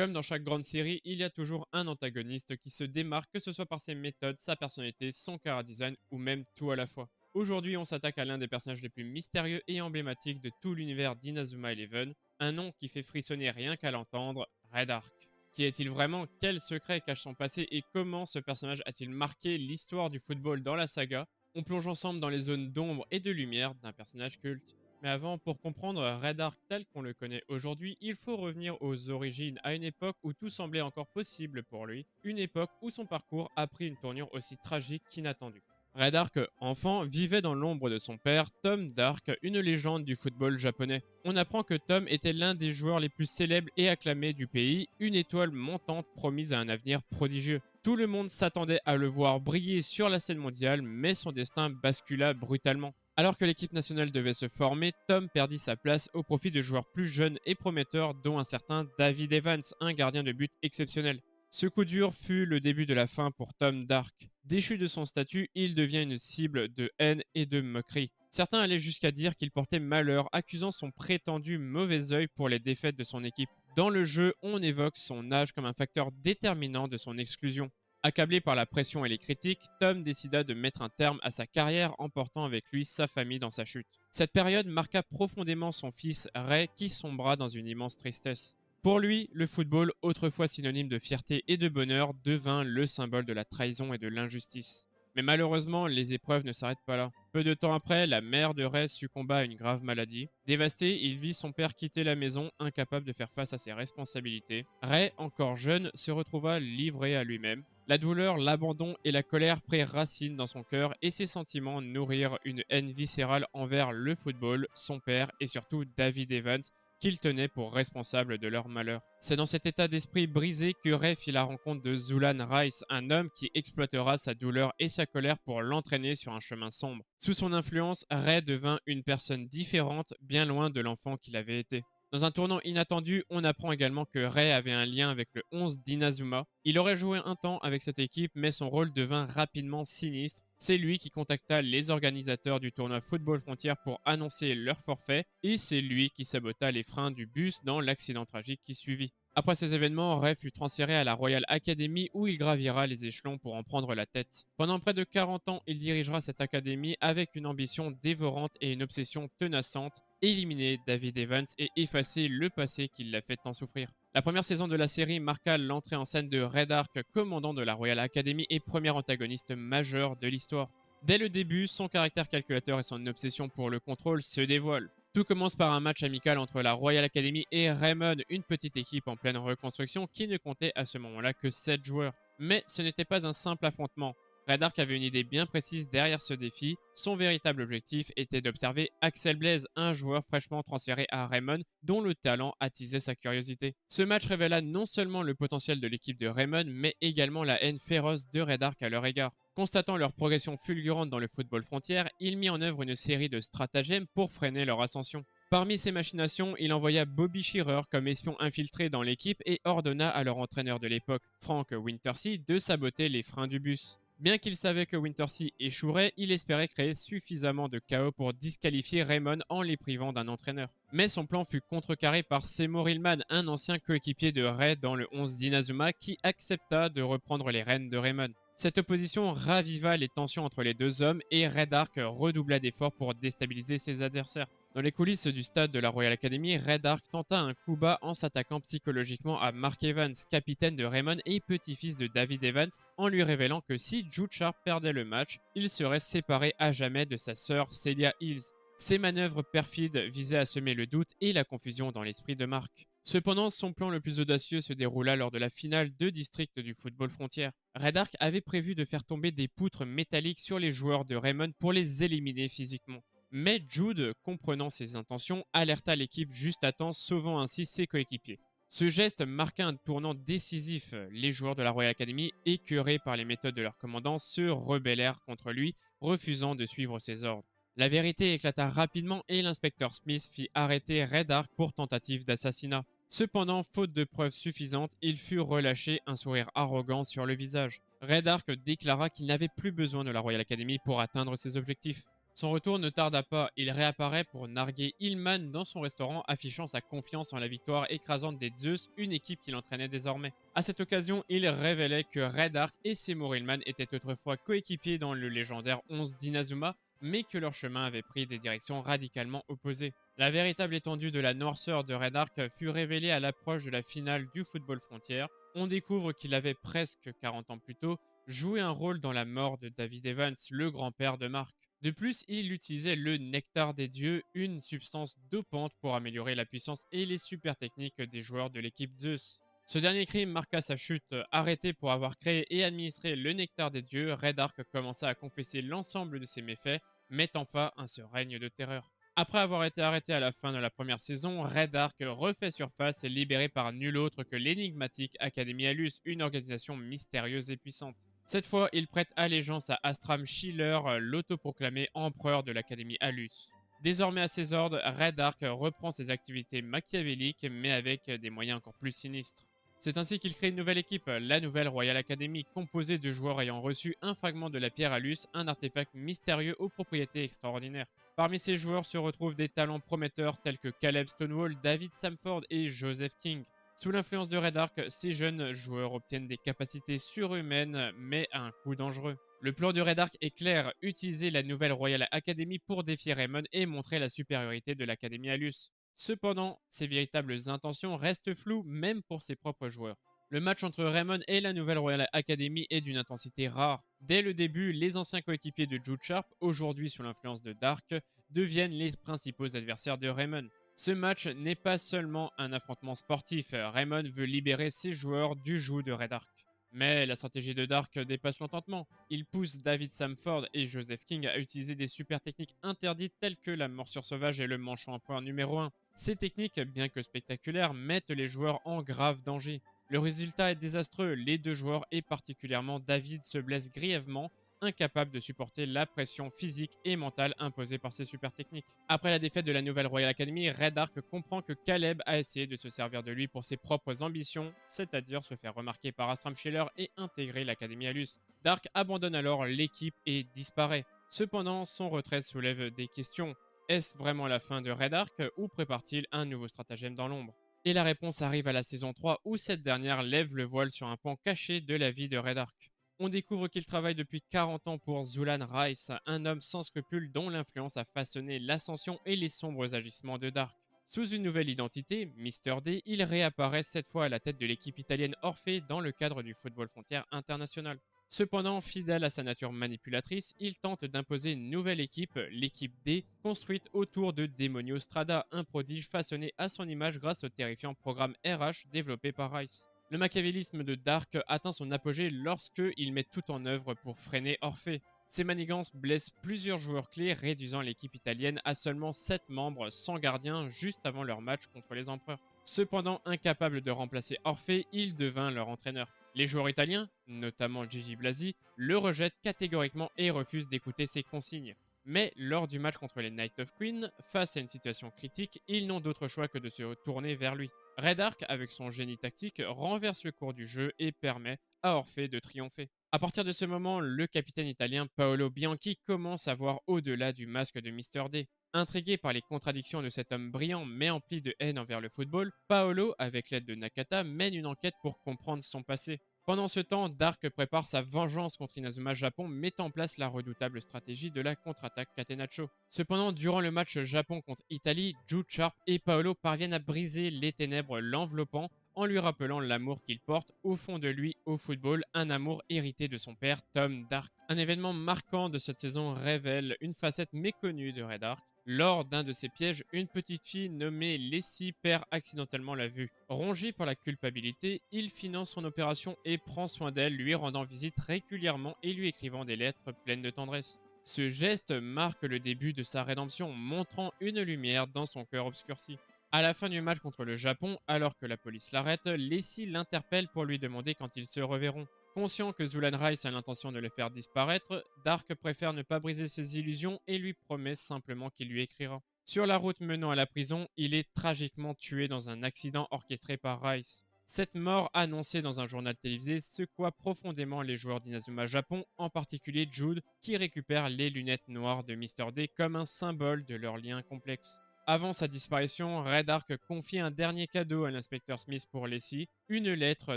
Comme dans chaque grande série, il y a toujours un antagoniste qui se démarque, que ce soit par ses méthodes, sa personnalité, son chara-design ou même tout à la fois. Aujourd'hui, on s'attaque à l'un des personnages les plus mystérieux et emblématiques de tout l'univers d'Inazuma Eleven, un nom qui fait frissonner rien qu'à l'entendre, Red Arc. Qui est-il vraiment? Quel secret cache son passé et comment ce personnage a-t-il marqué l'histoire du football dans la saga? On plonge ensemble dans les zones d'ombre et de lumière d'un personnage culte. Mais avant, pour comprendre Red Arc tel qu'on le connaît aujourd'hui, il faut revenir aux origines, à une époque où tout semblait encore possible pour lui, une époque où son parcours a pris une tournure aussi tragique qu'inattendue. Red Arc, enfant, vivait dans l'ombre de son père, Tom Dark, une légende du football japonais. On apprend que Tom était l'un des joueurs les plus célèbres et acclamés du pays, une étoile montante promise à un avenir prodigieux. Tout le monde s'attendait à le voir briller sur la scène mondiale, mais son destin bascula brutalement. Alors que l'équipe nationale devait se former, Tom perdit sa place au profit de joueurs plus jeunes et prometteurs, dont un certain David Evans, un gardien de but exceptionnel. Ce coup dur fut le début de la fin pour Tom Dark. Déchu de son statut, il devient une cible de haine et de moquerie. Certains allaient jusqu'à dire qu'il portait malheur, accusant son prétendu mauvais œil pour les défaites de son équipe. Dans le jeu, on évoque son âge comme un facteur déterminant de son exclusion. Accablé par la pression et les critiques, Tom décida de mettre un terme à sa carrière, emportant avec lui sa famille dans sa chute. Cette période marqua profondément son fils Ray, qui sombra dans une immense tristesse. Pour lui, le football, autrefois synonyme de fierté et de bonheur, devint le symbole de la trahison et de l'injustice. Mais malheureusement, les épreuves ne s'arrêtent pas là. Peu de temps après, la mère de Ray succomba à une grave maladie. Dévasté, il vit son père quitter la maison, incapable de faire face à ses responsabilités. Ray, encore jeune, se retrouva livré à lui-même. La douleur, l'abandon et la colère prirent racine dans son cœur et ses sentiments nourrirent une haine viscérale envers le football, son père et surtout David Evans, qu'il tenait pour responsable de leur malheur. C'est dans cet état d'esprit brisé que Ray fit la rencontre de Zulan Rice, un homme qui exploitera sa douleur et sa colère pour l'entraîner sur un chemin sombre. Sous son influence, Ray devint une personne différente, bien loin de l'enfant qu'il avait été. Dans un tournant inattendu, on apprend également que Ray avait un lien avec le 11 d'Inazuma. Il aurait joué un temps avec cette équipe, mais son rôle devint rapidement sinistre. C'est lui qui contacta les organisateurs du tournoi Football Frontier pour annoncer leur forfait, et c'est lui qui sabota les freins du bus dans l'accident tragique qui suivit. Après ces événements, Ray fut transféré à la Royal Academy où il gravira les échelons pour en prendre la tête. Pendant près de 40 ans, il dirigera cette académie avec une ambition dévorante et une obsession tenaçante, éliminer David Evans et effacer le passé qui l'a fait tant souffrir. La première saison de la série marqua l'entrée en scène de Red Arc, commandant de la Royal Academy et premier antagoniste majeur de l'histoire. Dès le début, son caractère calculateur et son obsession pour le contrôle se dévoilent. Tout commence par un match amical entre la Royal Academy et Raymond, une petite équipe en pleine reconstruction qui ne comptait à ce moment-là que 7 joueurs. Mais ce n'était pas un simple affrontement. Red Arc avait une idée bien précise derrière ce défi. Son véritable objectif était d'observer Axel Blaze, un joueur fraîchement transféré à Raymond, dont le talent attisait sa curiosité. Ce match révéla non seulement le potentiel de l'équipe de Raymond, mais également la haine féroce de Red Arc à leur égard. Constatant leur progression fulgurante dans le football frontière, il mit en œuvre une série de stratagèmes pour freiner leur ascension. Parmi ces machinations, il envoya Bobby Shearer comme espion infiltré dans l'équipe et ordonna à leur entraîneur de l'époque, Frank Wintersea, de saboter les freins du bus. Bien qu'il savait que Wintersea échouerait, il espérait créer suffisamment de chaos pour disqualifier Raymond en les privant d'un entraîneur. Mais son plan fut contrecarré par Seymour Hillman, un ancien coéquipier de Ray dans le 11 d'Inazuma, qui accepta de reprendre les rênes de Raymond. Cette opposition raviva les tensions entre les deux hommes et Red Arc redoubla d'efforts pour déstabiliser ses adversaires. Dans les coulisses du stade de la Royal Academy, Red Arc tenta un coup bas en s'attaquant psychologiquement à Mark Evans, capitaine de Raymond et petit-fils de David Evans, en lui révélant que si Jude Sharp perdait le match, il serait séparé à jamais de sa sœur Celia Hills. Ces manœuvres perfides visaient à semer le doute et la confusion dans l'esprit de Mark. Cependant, son plan le plus audacieux se déroula lors de la finale de district du football frontière. Red Arc avait prévu de faire tomber des poutres métalliques sur les joueurs de Raymond pour les éliminer physiquement. Mais Jude, comprenant ses intentions, alerta l'équipe juste à temps, sauvant ainsi ses coéquipiers. Ce geste marqua un tournant décisif. Les joueurs de la Royal Academy, écœurés par les méthodes de leur commandant, se rebellèrent contre lui, refusant de suivre ses ordres. La vérité éclata rapidement et l'inspecteur Smith fit arrêter Red Arc pour tentative d'assassinat. Cependant, faute de preuves suffisantes, il fut relâché, un sourire arrogant sur le visage. Red Arc déclara qu'il n'avait plus besoin de la Royal Academy pour atteindre ses objectifs. Son retour ne tarda pas, il réapparaît pour narguer Hillman dans son restaurant, affichant sa confiance en la victoire écrasante des Zeus, une équipe qu'il entraînait désormais. À cette occasion, il révélait que Red Ark et Seymour Hillman étaient autrefois coéquipiers dans le légendaire 11 d'Inazuma, mais que leur chemin avait pris des directions radicalement opposées. La véritable étendue de la noirceur de Red Ark fut révélée à l'approche de la finale du Football Frontier. On découvre qu'il avait presque 40 ans plus tôt joué un rôle dans la mort de David Evans, le grand-père de Mark. De plus, il utilisait le nectar des dieux, une substance dopante pour améliorer la puissance et les super techniques des joueurs de l'équipe Zeus. Ce dernier crime marqua sa chute. Arrêté pour avoir créé et administré le nectar des dieux, Red Ark commença à confesser l'ensemble de ses méfaits, mettant fin à ce règne de terreur. Après avoir été arrêté à la fin de la première saison, Red Ark refait surface et libéré par nul autre que l'énigmatique Académie Alus, une organisation mystérieuse et puissante. Cette fois, il prête allégeance à Astram Schiller, l'autoproclamé empereur de l'Académie Alus. Désormais à ses ordres, Red Ark reprend ses activités machiavéliques, mais avec des moyens encore plus sinistres. C'est ainsi qu'il crée une nouvelle équipe, la Nouvelle Royal Academy, composée de joueurs ayant reçu un fragment de la pierre Alus, un artefact mystérieux aux propriétés extraordinaires. Parmi ces joueurs se retrouvent des talents prometteurs tels que Caleb Stonewall, David Samford et Joseph King. Sous l'influence de Red Ark, ces jeunes joueurs obtiennent des capacités surhumaines, mais à un coût dangereux. Le plan de Red Ark est clair, utiliser la nouvelle Royal Academy pour défier Raymond et montrer la supériorité de l'Académie Alus. Cependant, ses véritables intentions restent floues même pour ses propres joueurs. Le match entre Raymond et la nouvelle Royal Academy est d'une intensité rare. Dès le début, les anciens coéquipiers de Jude Sharp, aujourd'hui sous l'influence de Dark, deviennent les principaux adversaires de Raymond. Ce match n'est pas seulement un affrontement sportif, Raymond veut libérer ses joueurs du joug de Red Ark. Mais la stratégie de Dark dépasse l'entendement. Il pousse David Samford et Joseph King à utiliser des super techniques interdites telles que la morsure sauvage et le manchon à poing numéro 1. Ces techniques, bien que spectaculaires, mettent les joueurs en grave danger. Le résultat est désastreux, les deux joueurs et particulièrement David se blessent grièvement, incapable de supporter la pression physique et mentale imposée par ces super techniques. Après la défaite de la nouvelle Royal Academy, Red Ark comprend que Caleb a essayé de se servir de lui pour ses propres ambitions, c'est-à-dire se faire remarquer par Astram Schiller et intégrer l'Académie Alus. Dark abandonne alors l'équipe et disparaît. Cependant, son retrait soulève des questions. Est-ce vraiment la fin de Red Ark ou prépare-t-il un nouveau stratagème dans l'ombre? Et la réponse arrive à la saison 3 où cette dernière lève le voile sur un pan caché de la vie de Red Ark. On découvre qu'il travaille depuis 40 ans pour Zulan Rice, un homme sans scrupules dont l'influence a façonné l'ascension et les sombres agissements de Dark. Sous une nouvelle identité, Mister D, il réapparaît cette fois à la tête de l'équipe italienne Orphée dans le cadre du Football Frontier international. Cependant, fidèle à sa nature manipulatrice, il tente d'imposer une nouvelle équipe, l'équipe D, construite autour de Demonio Strada, un prodige façonné à son image grâce au terrifiant programme RH développé par Rice. Le machiavélisme de Dark atteint son apogée lorsque il met tout en œuvre pour freiner Orphée. Ces manigances blessent plusieurs joueurs clés, réduisant l'équipe italienne à seulement 7 membres sans gardien juste avant leur match contre les empereurs. Cependant, incapable de remplacer Orphée, il devint leur entraîneur. Les joueurs italiens, notamment Gigi Blasi, le rejettent catégoriquement et refusent d'écouter ses consignes. Mais lors du match contre les Knights of Queen, face à une situation critique, ils n'ont d'autre choix que de se tourner vers lui. Red Ark, avec son génie tactique, renverse le cours du jeu et permet à Orphée de triompher. À partir de ce moment, le capitaine italien Paolo Bianchi commence à voir au-delà du masque de Mister D. Intrigué par les contradictions de cet homme brillant mais empli de haine envers le football, Paolo, avec l'aide de Nakata, mène une enquête pour comprendre son passé. Pendant ce temps, Dark prépare sa vengeance contre Inazuma Japon, mettant en place la redoutable stratégie de la contre-attaque Catenaccio. Cependant, durant le match Japon contre Italie, Jude Sharp et Paolo parviennent à briser les ténèbres l'enveloppant en lui rappelant l'amour qu'il porte au fond de lui au football, un amour hérité de son père Tom Dark. Un événement marquant de cette saison révèle une facette méconnue de Red Ark. Lors d'un de ses pièges, une petite fille nommée Lessie perd accidentellement la vue. Rongé par la culpabilité, il finance son opération et prend soin d'elle, lui rendant visite régulièrement et lui écrivant des lettres pleines de tendresse. Ce geste marque le début de sa rédemption, montrant une lumière dans son cœur obscurci. À la fin du match contre le Japon, alors que la police l'arrête, Lessie l'interpelle pour lui demander quand ils se reverront. Conscient que Zulan Rice a l'intention de le faire disparaître, Dark préfère ne pas briser ses illusions et lui promet simplement qu'il lui écrira. Sur la route menant à la prison, il est tragiquement tué dans un accident orchestré par Rice. Cette mort annoncée dans un journal télévisé secoua profondément les joueurs d'Inazuma Japon, en particulier Jude, qui récupère les lunettes noires de Mister D comme un symbole de leur lien complexe. Avant sa disparition, Red Ark confie un dernier cadeau à l'inspecteur Smith pour Leslie, une lettre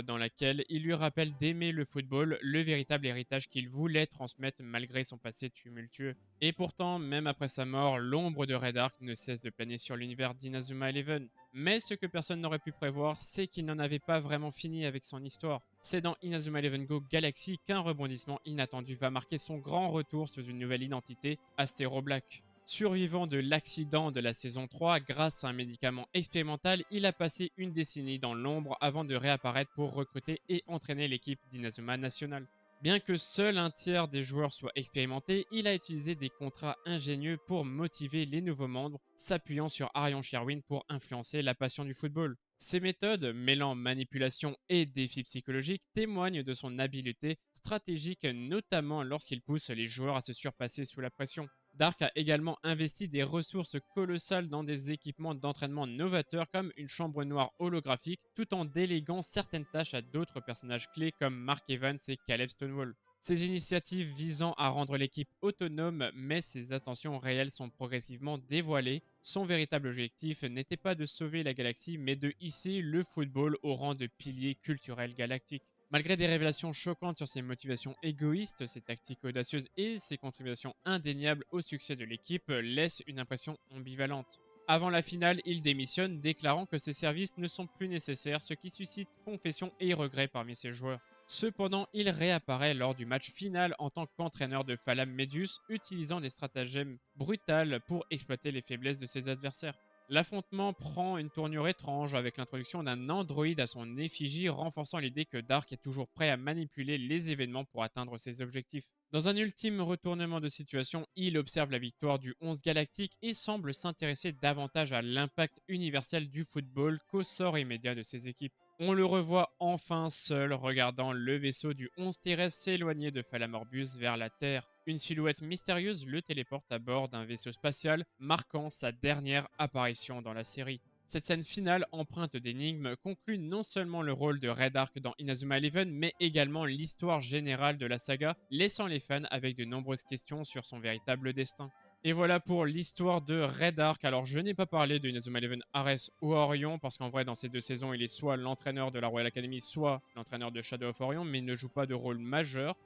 dans laquelle il lui rappelle d'aimer le football, le véritable héritage qu'il voulait transmettre malgré son passé tumultueux. Et pourtant, même après sa mort, l'ombre de Red Ark ne cesse de planer sur l'univers d'Inazuma Eleven. Mais ce que personne n'aurait pu prévoir, c'est qu'il n'en avait pas vraiment fini avec son histoire. C'est dans Inazuma Eleven Go Galaxy qu'un rebondissement inattendu va marquer son grand retour sous une nouvelle identité, Astero Black. Survivant de l'accident de la saison 3 grâce à un médicament expérimental, il a passé une décennie dans l'ombre avant de réapparaître pour recruter et entraîner l'équipe d'Inazuma National. Bien que seul un tiers des joueurs soit expérimenté, il a utilisé des contrats ingénieux pour motiver les nouveaux membres, s'appuyant sur Arion Sherwin pour influencer la passion du football. Ces méthodes, mêlant manipulation et défis psychologiques, témoignent de son habileté stratégique, notamment lorsqu'il pousse les joueurs à se surpasser sous la pression. Dark a également investi des ressources colossales dans des équipements d'entraînement novateurs comme une chambre noire holographique, tout en déléguant certaines tâches à d'autres personnages clés comme Mark Evans et Caleb Stonewall. Ces initiatives visant à rendre l'équipe autonome, mais ses intentions réelles sont progressivement dévoilées. Son véritable objectif n'était pas de sauver la galaxie, mais de hisser le football au rang de pilier culturel galactique. Malgré des révélations choquantes sur ses motivations égoïstes, ses tactiques audacieuses et ses contributions indéniables au succès de l'équipe laissent une impression ambivalente. Avant la finale, il démissionne, déclarant que ses services ne sont plus nécessaires, ce qui suscite confession et regrets parmi ses joueurs. Cependant, il réapparaît lors du match final en tant qu'entraîneur de Phalam Medius, utilisant des stratagèmes brutales pour exploiter les faiblesses de ses adversaires. L'affrontement prend une tournure étrange avec l'introduction d'un androïde à son effigie, renforçant l'idée que Dark est toujours prêt à manipuler les événements pour atteindre ses objectifs. Dans un ultime retournement de situation, il observe la victoire du 11 galactique et semble s'intéresser davantage à l'impact universel du football qu'au sort immédiat de ses équipes. On le revoit enfin seul, regardant le vaisseau du 11 terrestre s'éloigner de Phalamorbius vers la Terre. Une silhouette mystérieuse le téléporte à bord d'un vaisseau spatial, marquant sa dernière apparition dans la série. Cette scène finale, empreinte d'énigmes, conclut non seulement le rôle de Red Ark dans Inazuma Eleven, mais également l'histoire générale de la saga, laissant les fans avec de nombreuses questions sur son véritable destin. Et voilà pour l'histoire de Red Ark. Alors, je n'ai pas parlé de Inazuma Eleven Ares ou Orion, parce qu'en vrai, dans ces deux saisons, il est soit l'entraîneur de la Royal Academy, soit l'entraîneur de Shadow of Orion, mais il ne joue pas de rôle majeur.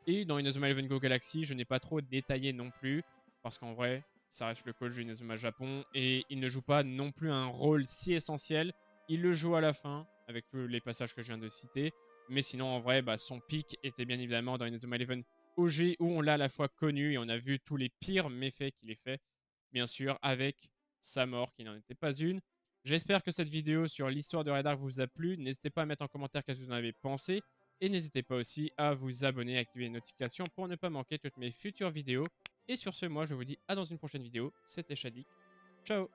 Et dans Inazuma Eleven Go Galaxy, je n'ai pas trop détaillé non plus, parce qu'en vrai, ça reste le coach de Inazuma Japon, et il ne joue pas non plus un rôle si essentiel. Il le joue à la fin, avec tous les passages que je viens de citer, mais sinon, en vrai, son pic était bien évidemment dans Inazuma Eleven OG, où on l'a à la fois connu et on a vu tous les pires méfaits qu'il ait fait, bien sûr, avec sa mort qui n'en était pas une. J'espère que cette vidéo sur l'histoire de Red Ark vous a plu. N'hésitez pas à mettre en commentaire qu'est-ce que vous en avez pensé. Et n'hésitez pas aussi à vous abonner et activer les notifications pour ne pas manquer toutes mes futures vidéos. Et sur ce, moi, je vous dis à dans une prochaine vidéo. C'était Shadik. Ciao!